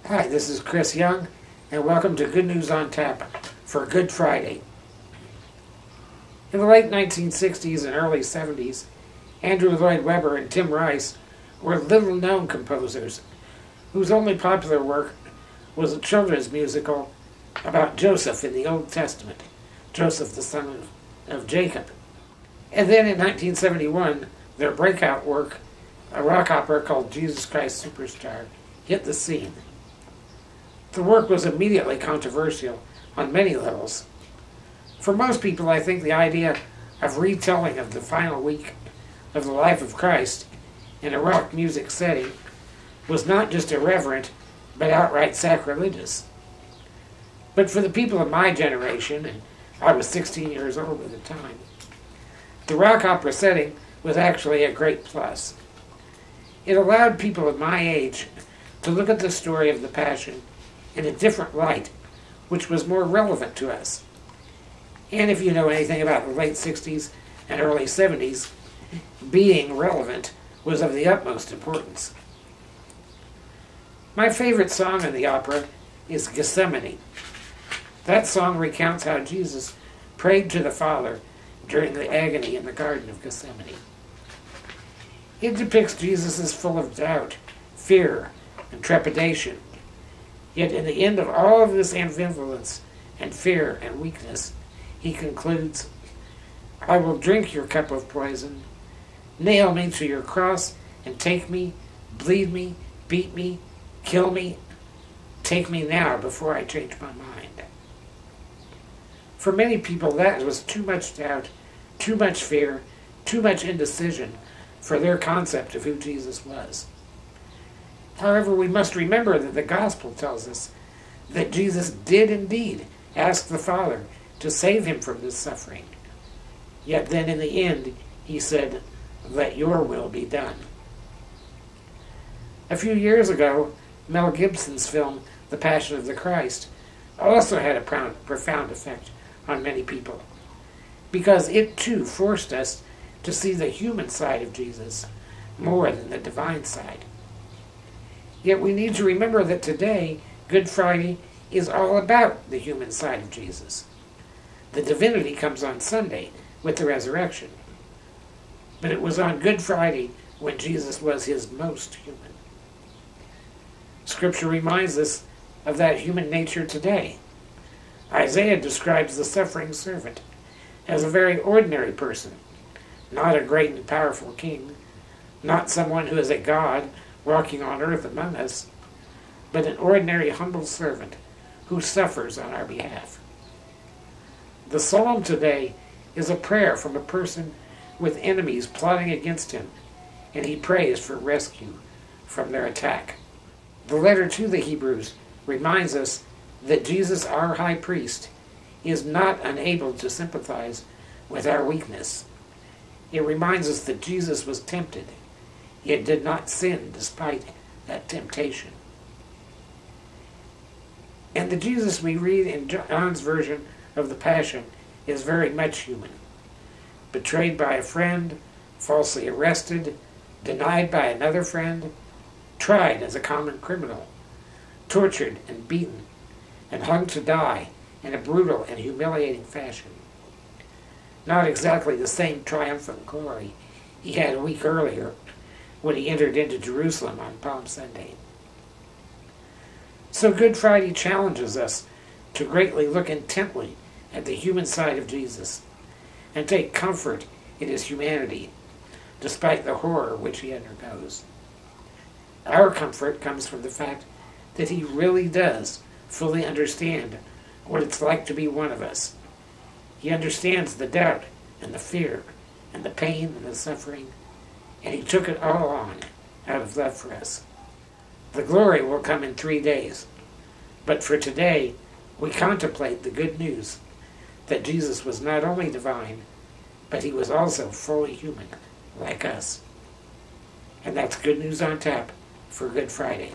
Hi, this is Chris Young, and welcome to Good News on Tap for Good Friday. In the late 1960s and early 70s, Andrew Lloyd Webber and Tim Rice were little-known composers whose only popular work was a children's musical about Joseph in the Old Testament, Joseph the son of Jacob. And then in 1971, their breakout work, a rock opera called Jesus Christ Superstar, hit the scene. The work was immediately controversial on many levels. For most people, I think the idea of retelling of the final week of the life of Christ in a rock music setting was not just irreverent, but outright sacrilegious. But for the people of my generation, and I was 16 years old at the time, the rock opera setting was actually a great plus. It allowed people of my age to look at the story of the Passion in a different light, which was more relevant to us. And if you know anything about the late 60s and early 70s, being relevant was of the utmost importance. My favorite song in the opera is Gethsemane. That song recounts how Jesus prayed to the Father during the agony in the Garden of Gethsemane. It depicts Jesus as full of doubt, fear, and trepidation. Yet in the end of all of this ambivalence and fear and weakness, he concludes, "I will drink your cup of poison, nail me to your cross, and take me, bleed me, beat me, kill me. Take me now before I change my mind." For many people, that was too much doubt, too much fear, too much indecision for their concept of who Jesus was. However, we must remember that the gospel tells us that Jesus did indeed ask the Father to save him from this suffering. Yet then in the end, he said, "Let your will be done." A few years ago, Mel Gibson's film, The Passion of the Christ, also had a profound effect on many people, because it too forced us to see the human side of Jesus more than the divine side. Yet we need to remember that today, Good Friday, is all about the human side of Jesus. The divinity comes on Sunday with the resurrection. But it was on Good Friday when Jesus was his most human. Scripture reminds us of that human nature today. Isaiah describes the suffering servant as a very ordinary person, not a great and powerful king, not someone who is a god walking on earth among us, but an ordinary humble servant who suffers on our behalf. The psalm today is a prayer from a person with enemies plotting against him, and he prays for rescue from their attack. The letter to the Hebrews reminds us that Jesus, our high priest, is not unable to sympathize with our weakness. It reminds us that Jesus was tempted, yet did not sin despite that temptation. And the Jesus we read in John's version of the Passion is very much human. Betrayed by a friend, falsely arrested, denied by another friend, tried as a common criminal, tortured and beaten, and hung to die in a brutal and humiliating fashion. Not exactly the same triumphant glory he had a week earlier when he entered into Jerusalem on Palm Sunday. So Good Friday challenges us to greatly look intently at the human side of Jesus and take comfort in his humanity, despite the horror which he undergoes. Our comfort comes from the fact that he really does fully understand what it's like to be one of us. He understands the doubt and the fear and the pain and the suffering, and he took it all on out of love for us. The glory will come in 3 days, but for today, we contemplate the good news that Jesus was not only divine, but he was also fully human, like us. And that's Good News on Tap for Good Friday.